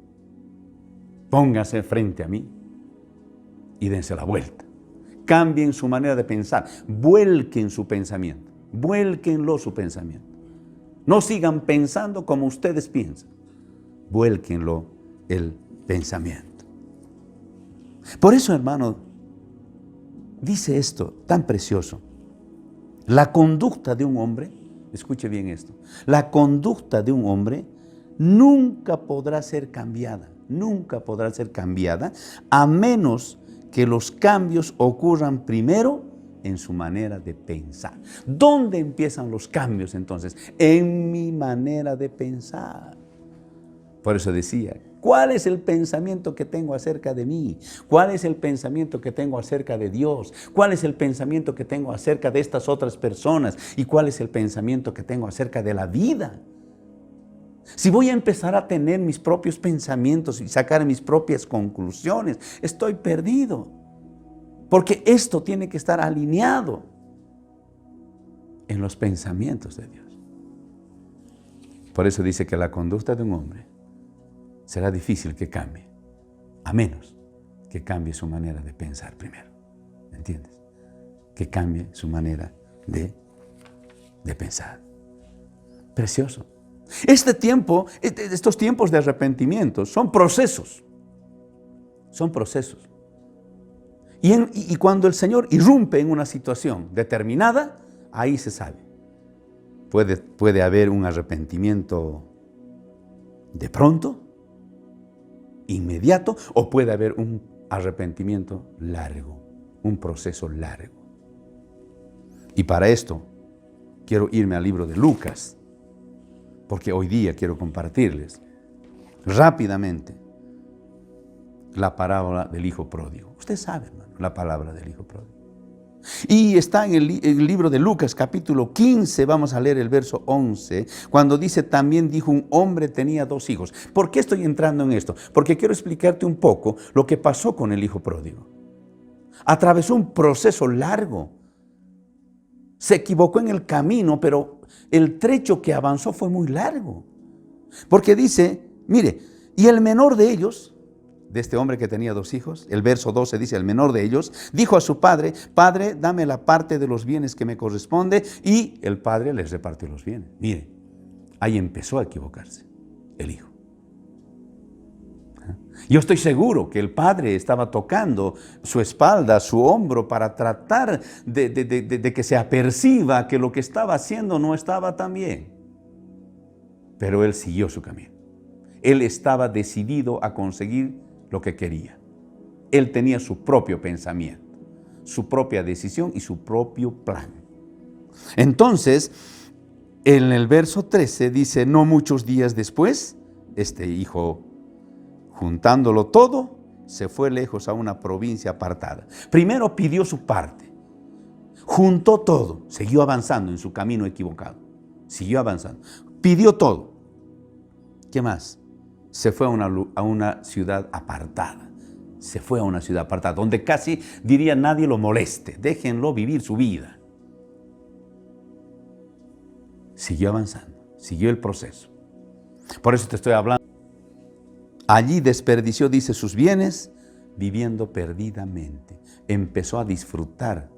pónganse frente a mí y dense la vuelta. Cambien su manera de pensar, vuelquen su pensamiento, vuélquenlo su pensamiento. No sigan pensando como ustedes piensan, vuélquenlo el pensamiento. Por eso, hermano, dice esto tan precioso. La conducta de un hombre, escuche bien esto, la conducta de un hombre nunca podrá ser cambiada, a menos que los cambios ocurran primero en su manera de pensar. ¿Dónde empiezan los cambios entonces? En mi manera de pensar. Por eso decía, ¿cuál es el pensamiento que tengo acerca de mí? ¿Cuál es el pensamiento que tengo acerca de Dios? ¿Cuál es el pensamiento que tengo acerca de estas otras personas? ¿Y cuál es el pensamiento que tengo acerca de la vida? Si voy a empezar a tener mis propios pensamientos y sacar mis propias conclusiones, estoy perdido. Porque esto tiene que estar alineado en los pensamientos de Dios. Por eso dice que la conducta de un hombre será difícil que cambie, a menos que cambie su manera de pensar primero. ¿Entiendes? Que cambie su manera de pensar. Precioso. Estos tiempos de arrepentimiento son procesos. Son procesos. Y cuando el Señor irrumpe en una situación determinada, ahí se sabe. Puede haber un arrepentimiento de pronto, inmediato, o puede haber un arrepentimiento largo, un proceso largo. Y para esto quiero irme al libro de Lucas, porque hoy día quiero compartirles rápidamente la parábola del hijo pródigo. Usted sabe, hermano, la palabra del hijo pródigo. Y está en el libro de Lucas, capítulo 15, vamos a leer el verso 11, cuando dice, también dijo, un hombre tenía 2 hijos. ¿Por qué estoy entrando en esto? Porque quiero explicarte un poco lo que pasó con el hijo pródigo. Atravesó un proceso largo. Se equivocó en el camino, pero el trecho que avanzó fue muy largo. Porque dice, mire, y el menor de ellos, de este hombre que tenía 2 hijos, el verso 12 dice, el menor de ellos, dijo a su padre, Padre, dame la parte de los bienes que me corresponde, y el padre les repartió los bienes. Mire, ahí empezó a equivocarse el hijo. Yo estoy seguro que el padre estaba tocando su espalda, su hombro, para tratar de que se aperciba que lo que estaba haciendo no estaba tan bien. Pero él siguió su camino. Él estaba decidido a conseguir lo que quería. Él tenía su propio pensamiento, su propia decisión y su propio plan. Entonces, en el verso 13 dice, no muchos días después, este hijo, juntándolo todo, se fue lejos a una provincia apartada. Primero pidió su parte, juntó todo, siguió avanzando en su camino equivocado, siguió avanzando, pidió todo. ¿Qué más? Se fue a una ciudad apartada. Se fue a una ciudad apartada, donde casi diría nadie lo moleste, déjenlo vivir su vida. Siguió avanzando, siguió el proceso. Por eso te estoy hablando. Allí desperdició, dice, sus bienes, viviendo perdidamente. Empezó a disfrutar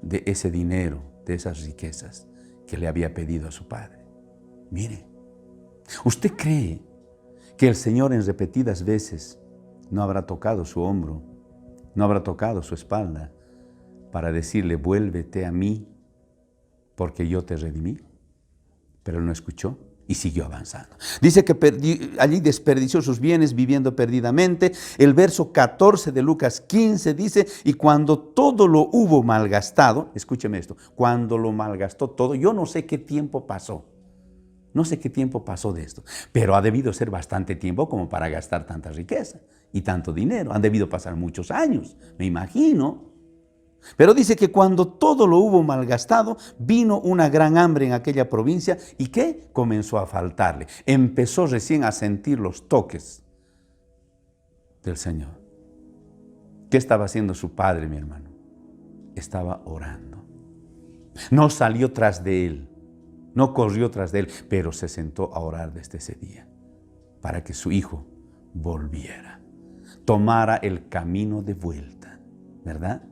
de ese dinero, de esas riquezas que le había pedido a su padre. Mire, ¿usted cree que el Señor en repetidas veces no habrá tocado su hombro, no habrá tocado su espalda para decirle, vuélvete a mí porque yo te redimí? Pero él no escuchó y siguió avanzando. Dice que allí desperdició sus bienes viviendo perdidamente. El verso 14 de Lucas 15 dice, y cuando todo lo hubo malgastado, escúcheme esto, cuando lo malgastó todo, yo no sé qué tiempo pasó. No sé qué tiempo pasó de esto, pero ha debido ser bastante tiempo como para gastar tanta riqueza y tanto dinero. Han debido pasar muchos años, me imagino. Pero dice que cuando todo lo hubo malgastado, vino una gran hambre en aquella provincia. ¿Y qué? Comenzó a faltarle. Empezó recién a sentir los toques del Señor. ¿Qué estaba haciendo su padre, mi hermano? Estaba orando. No salió tras de él. No corrió tras de él, pero se sentó a orar desde ese día para que su hijo volviera, tomara el camino de vuelta, ¿verdad?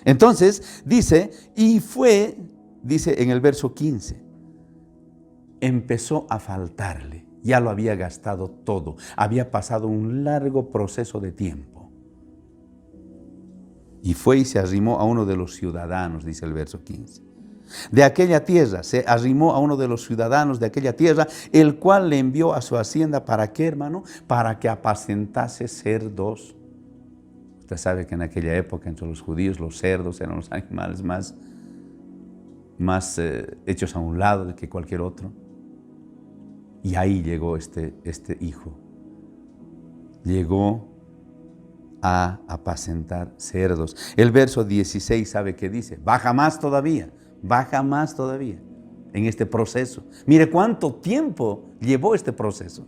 Entonces dice, y fue, dice en el verso 15, empezó a faltarle, ya lo había gastado todo, había pasado un largo proceso de tiempo. Y fue y se arrimó a uno de los ciudadanos, dice el verso 15. De aquella tierra, se arrimó a uno de los ciudadanos de aquella tierra, el cual le envió a su hacienda. ¿Para qué, hermano? Para que apacentase cerdos. Usted sabe que en aquella época entre los judíos los cerdos eran los animales más hechos a un lado que cualquier otro. Y ahí llegó este hijo. Llegó a apacentar cerdos. El verso 16, ¿sabe qué dice? Baja más todavía en este proceso. Mire cuánto tiempo llevó este proceso.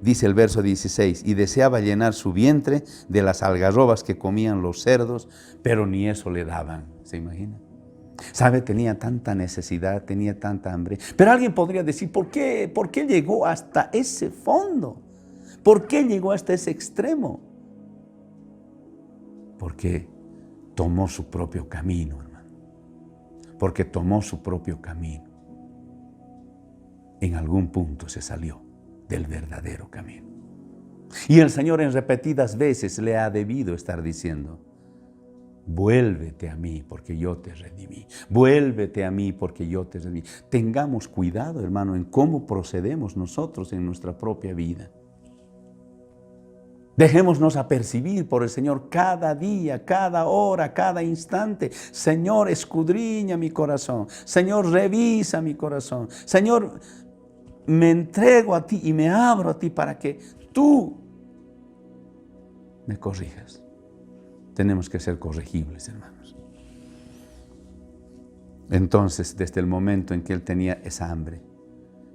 Dice el verso 16, y deseaba llenar su vientre de las algarrobas que comían los cerdos, pero ni eso le daban. ¿Se imagina? ¿Sabe? Tenía tanta necesidad, tenía tanta hambre. Pero alguien podría decir, ¿por qué llegó hasta ese fondo? ¿Por qué llegó hasta ese extremo? Porque tomó su propio camino, hermano. Porque tomó su propio camino. En algún punto se salió del verdadero camino. Y el Señor en repetidas veces le ha debido estar diciendo, vuélvete a mí porque yo te redimí. Vuélvete a mí porque yo te redimí. Tengamos cuidado, hermano, en cómo procedemos nosotros en nuestra propia vida. Dejémonos apercibir por el Señor cada día, cada hora, cada instante. Señor, escudriña mi corazón. Señor, revisa mi corazón. Señor, me entrego a ti y me abro a ti para que tú me corrijas. Tenemos que ser corregibles, hermanos. Entonces, desde el momento en que él tenía esa hambre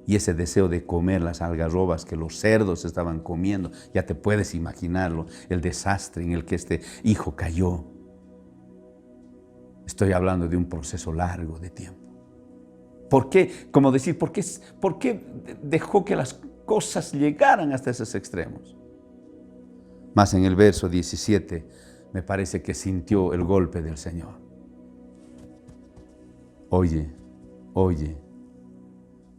y ese deseo de comer las algarrobas que los cerdos estaban comiendo, ya te puedes imaginarlo, el desastre en el que este hijo cayó. Estoy hablando de un proceso largo de tiempo. ¿Por qué? Como decir, ¿por qué dejó que las cosas llegaran hasta esos extremos? Más en el verso 17, me parece que sintió el golpe del Señor. Oye,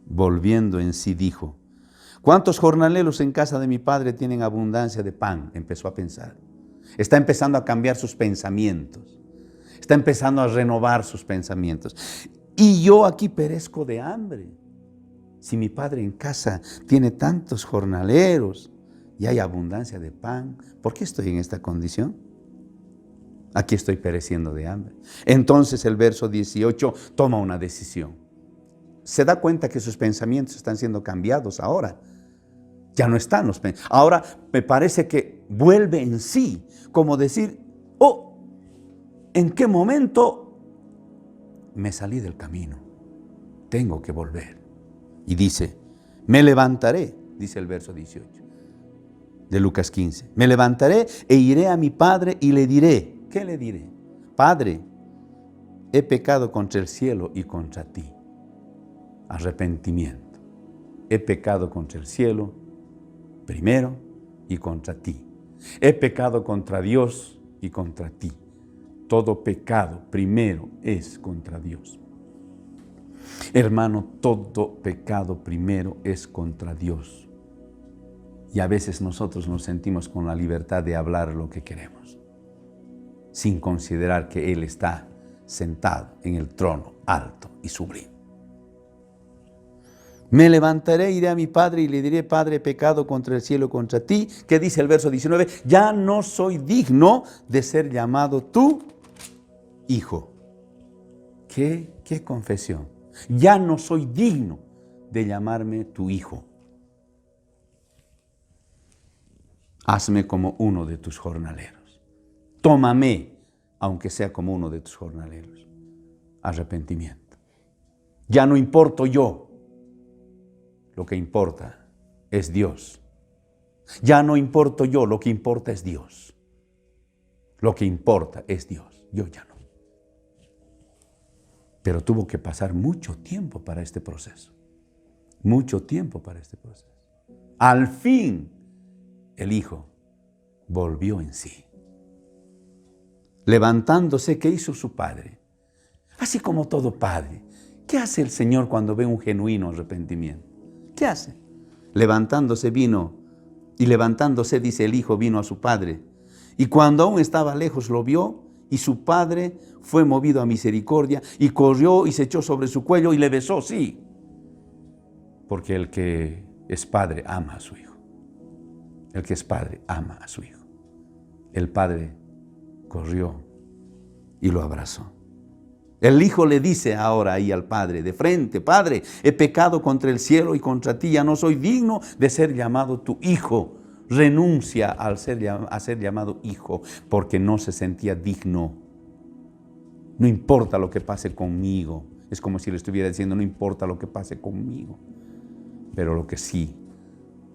volviendo en sí, dijo: ¿cuántos jornaleros en casa de mi padre tienen abundancia de pan? Empezó a pensar. Está empezando a cambiar sus pensamientos. Está empezando a renovar sus pensamientos. Y yo aquí perezco de hambre. Si mi padre en casa tiene tantos jornaleros y hay abundancia de pan, ¿por qué estoy en esta condición? Aquí estoy pereciendo de hambre. Entonces el verso 18 toma una decisión. Se da cuenta que sus pensamientos están siendo cambiados ahora. Ya no están los pensamientos. Ahora me parece que vuelve en sí, como decir: oh, ¿en qué momento me salí del camino? Tengo que volver. Y dice: me levantaré, dice el verso 18 de Lucas 15. Me levantaré e iré a mi padre y le diré. ¿Qué le diré? Padre, he pecado contra el cielo y contra ti. Arrepentimiento. He pecado contra el cielo primero y contra ti. He pecado contra Dios y contra ti. Todo pecado primero es contra Dios. Hermano, todo pecado primero es contra Dios. Y a veces nosotros nos sentimos con la libertad de hablar lo que queremos, sin considerar que Él está sentado en el trono alto y sublime. Me levantaré, iré a mi padre y le diré: Padre, he pecado contra el cielo y contra ti. ¿Qué dice el verso 19? Ya no soy digno de ser llamado tu hijo. ¿Qué confesión? Ya no soy digno de llamarme tu hijo. Hazme como uno de tus jornaleros. Tómame, aunque sea como uno de tus jornaleros. Arrepentimiento. Ya no importo yo. Lo que importa es Dios. Ya no importo yo, lo que importa es Dios. Lo que importa es Dios. Yo ya no. Pero tuvo que pasar mucho tiempo para este proceso. Mucho tiempo para este proceso. Al fin, el hijo volvió en sí. Levantándose, ¿qué hizo su padre? Así como todo padre. ¿Qué hace el Señor cuando ve un genuino arrepentimiento? ¿Qué hace? Levantándose vino, y levantándose, dice, el hijo vino a su padre. Y cuando aún estaba lejos lo vio, y su padre fue movido a misericordia, y corrió y se echó sobre su cuello y le besó, sí. Porque el que es padre ama a su hijo. El que es padre ama a su hijo. El padre corrió y lo abrazó. El hijo le dice ahora ahí al padre de frente: Padre, he pecado contra el cielo y contra ti, ya no soy digno de ser llamado tu hijo. Renuncia a ser llamado hijo porque no se sentía digno. No importa lo que pase conmigo. Es como si le estuviera diciendo: no importa lo que pase conmigo, pero lo que sí,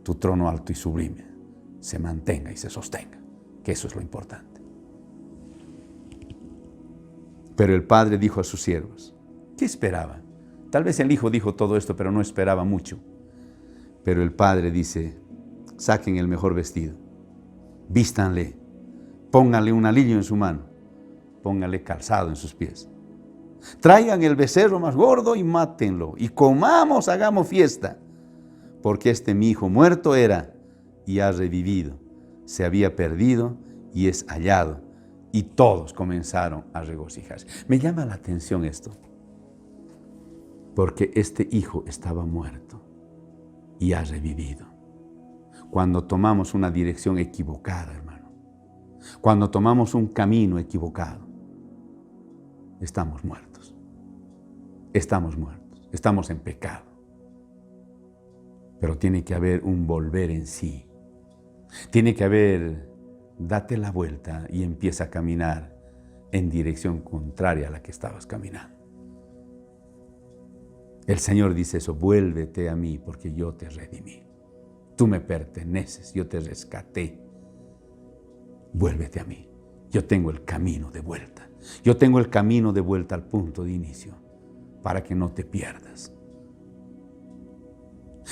tu trono alto y sublime se mantenga y se sostenga, que eso es lo importante. Pero el padre dijo a sus siervos: ¿qué esperaban? Tal vez el hijo dijo todo esto, pero no esperaba mucho. Pero el padre dice: saquen el mejor vestido, vístanle, pónganle un alillo en su mano, pónganle calzado en sus pies. Traigan el becerro más gordo y mátenlo, y comamos, hagamos fiesta, porque este mi hijo muerto era y ha revivido, se había perdido y es hallado. Y todos comenzaron a regocijarse. Me llama la atención esto, porque este hijo estaba muerto y ha revivido. Cuando tomamos una dirección equivocada, hermano, cuando tomamos un camino equivocado, estamos muertos. Estamos muertos, estamos en pecado. Pero tiene que haber un volver en sí. Tiene que haber: date la vuelta y empieza a caminar en dirección contraria a la que estabas caminando. El Señor dice eso: vuélvete a mí porque yo te redimí. Tú me perteneces, yo te rescaté. Vuélvete a mí. Yo tengo el camino de vuelta. Yo tengo el camino de vuelta al punto de inicio para que no te pierdas.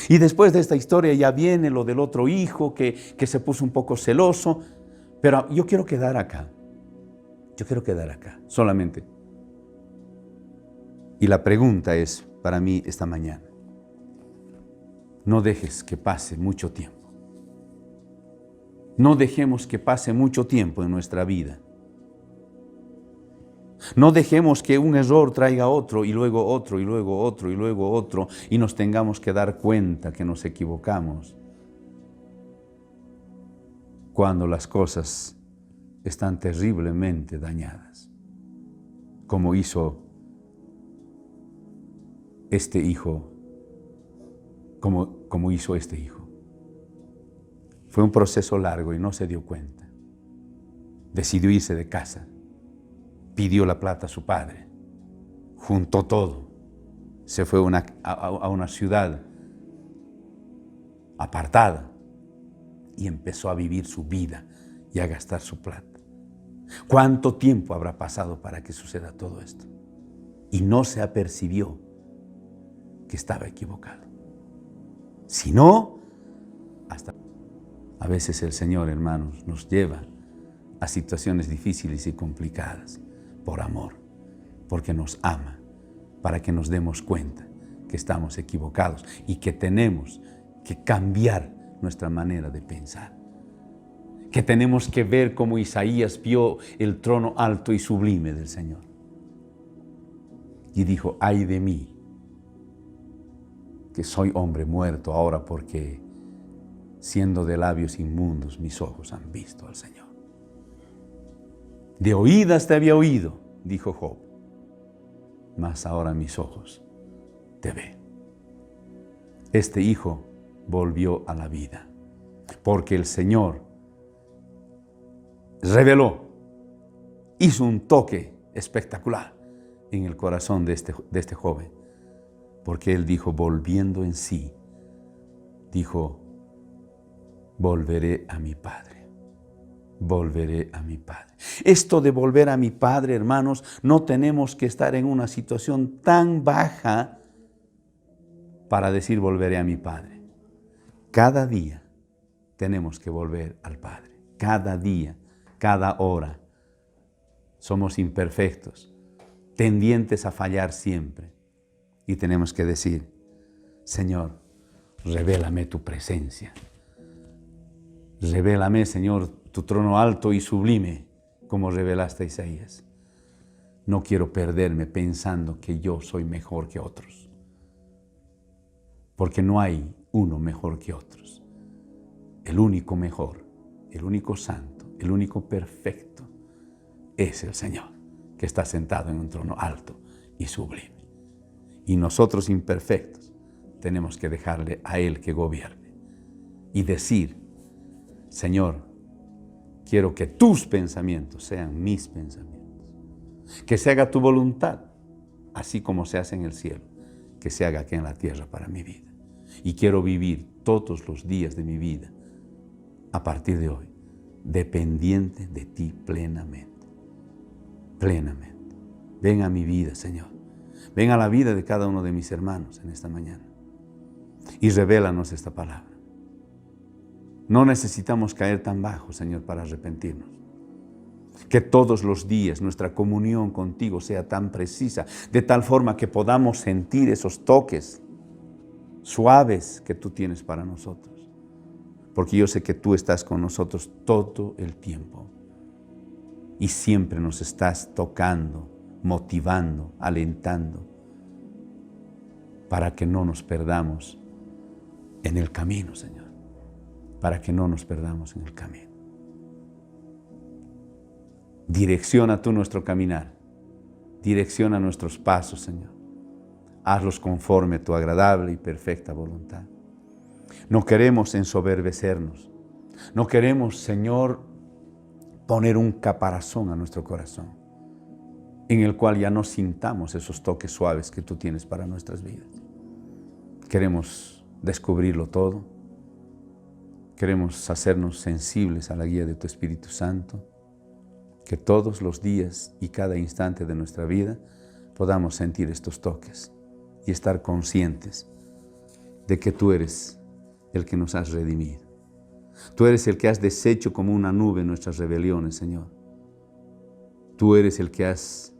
Y después de esta historia ya viene lo del otro hijo que se puso un poco celoso. Pero yo quiero quedar acá. Yo quiero quedar acá, solamente. Y la pregunta es para mí esta mañana: No dejes que pase mucho tiempo. No dejemos que pase mucho tiempo en nuestra vida. No dejemos que un error traiga otro y luego otro y luego otro y luego otro y nos tengamos que dar cuenta que nos equivocamos cuando las cosas están terriblemente dañadas, como hizo este hijo, como hizo este hijo. Fue un proceso largo y no se dio cuenta. Decidió irse de casa. Pidió la plata a su padre. Juntó todo. Se fue a una ciudad apartada y empezó a vivir su vida y a gastar su plata. ¿Cuánto tiempo habrá pasado para que suceda todo esto? Y no se apercibió que estaba equivocado. Si no, hasta... A veces el Señor, hermanos, nos lleva a situaciones difíciles y complicadas por amor, porque nos ama, para que nos demos cuenta que estamos equivocados y que tenemos que cambiar nuestra manera de pensar. Que tenemos que ver como Isaías vio el trono alto y sublime del Señor. Y dijo, ay de mí, que soy hombre muerto ahora porque siendo de labios inmundos mis ojos han visto al Señor. De oídas te había oído, dijo Job, mas ahora mis ojos te ven. Este hijo volvió a la vida, porque el Señor reveló, hizo un toque espectacular en el corazón de este joven, porque él dijo, volviendo en sí, dijo, volveré a mi Padre, volveré a mi Padre. Esto de volver a mi Padre, hermanos, no tenemos que estar en una situación tan baja para decir volveré a mi Padre. Cada día tenemos que volver al Padre, cada día, cada hora. Somos imperfectos, tendientes a fallar siempre. Y tenemos que decir, Señor, revélame tu presencia. Revélame, Señor, tu trono alto y sublime, como revelaste a Isaías. No quiero perderme pensando que yo soy mejor que otros, porque no hay uno mejor que otros. El único mejor, el único santo, el único perfecto es el Señor, que está sentado en un trono alto y sublime. Y nosotros imperfectos tenemos que dejarle a Él que gobierne y decir, Señor, quiero que tus pensamientos sean mis pensamientos. Que se haga tu voluntad, así como se hace en el cielo, que se haga aquí en la tierra para mi vida. Y quiero vivir todos los días de mi vida, a partir de hoy, dependiente de ti plenamente. Plenamente. Ven a mi vida, Señor. Ven a la vida de cada uno de mis hermanos en esta mañana. Y revélanos esta palabra. No necesitamos caer tan bajo, Señor, para arrepentirnos. Que todos los días nuestra comunión contigo sea tan precisa, de tal forma que podamos sentir esos toques suaves que tú tienes para nosotros. Porque yo sé que tú estás con nosotros todo el tiempo. Y siempre nos estás tocando, motivando, alentando, para que no nos perdamos en el camino, Señor. Para que no nos perdamos en el camino. Direcciona tú nuestro caminar. Direcciona nuestros pasos, Señor. Hazlos conforme a tu agradable y perfecta voluntad. No queremos ensoberbecernos. No queremos, Señor, poner un caparazón a nuestro corazón, en el cual ya no sintamos esos toques suaves que tú tienes para nuestras vidas. Queremos descubrirlo todo. Queremos hacernos sensibles a la guía de tu Espíritu Santo, que todos los días y cada instante de nuestra vida podamos sentir estos toques y estar conscientes de que tú eres el que nos has redimido. Tú eres el que has deshecho como una nube nuestras rebeliones, Señor. Tú eres el que has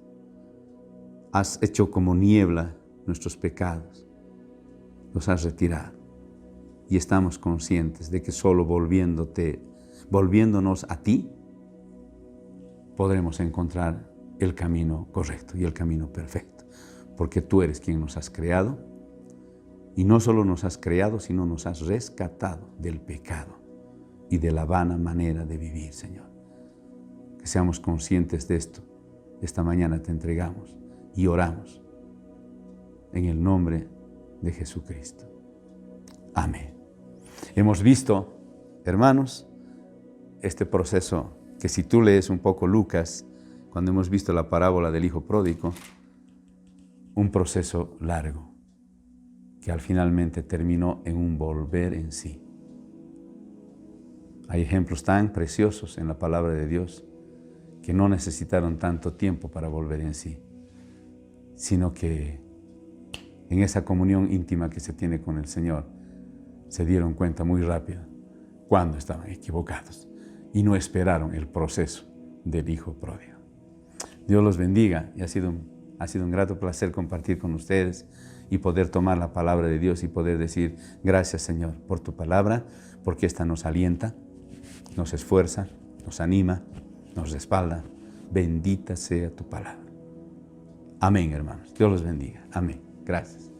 hecho como niebla nuestros pecados. Los has retirado. y estamos conscientes de que solo volviéndonos a ti, podremos encontrar el camino correcto y el camino perfecto, porque tú eres quien nos has creado, y no solo nos has creado, sino nos has rescatado del pecado y de la vana manera de vivir, Señor. Que seamos conscientes de esto. Esta mañana te entregamos y oramos en el nombre de Jesucristo. Amén. Hemos visto, hermanos, este proceso que si tú lees un poco Lucas, cuando hemos visto la parábola del hijo pródigo, un proceso largo, que al finalmente terminó en un volver en sí. Hay ejemplos tan preciosos en la palabra de Dios que no necesitaron tanto tiempo para volver en sí, sino que en esa comunión íntima que se tiene con el Señor, se dieron cuenta muy rápido cuando estaban equivocados y no esperaron el proceso del hijo pródigo. Dios los bendiga y ha sido un grato placer compartir con ustedes y poder tomar la palabra de Dios y poder decir gracias, Señor, por tu palabra, porque esta nos alienta, nos esfuerza, nos anima, nos respalda. Bendita sea tu palabra. Amén, hermanos. Dios los bendiga. Amén. Gracias.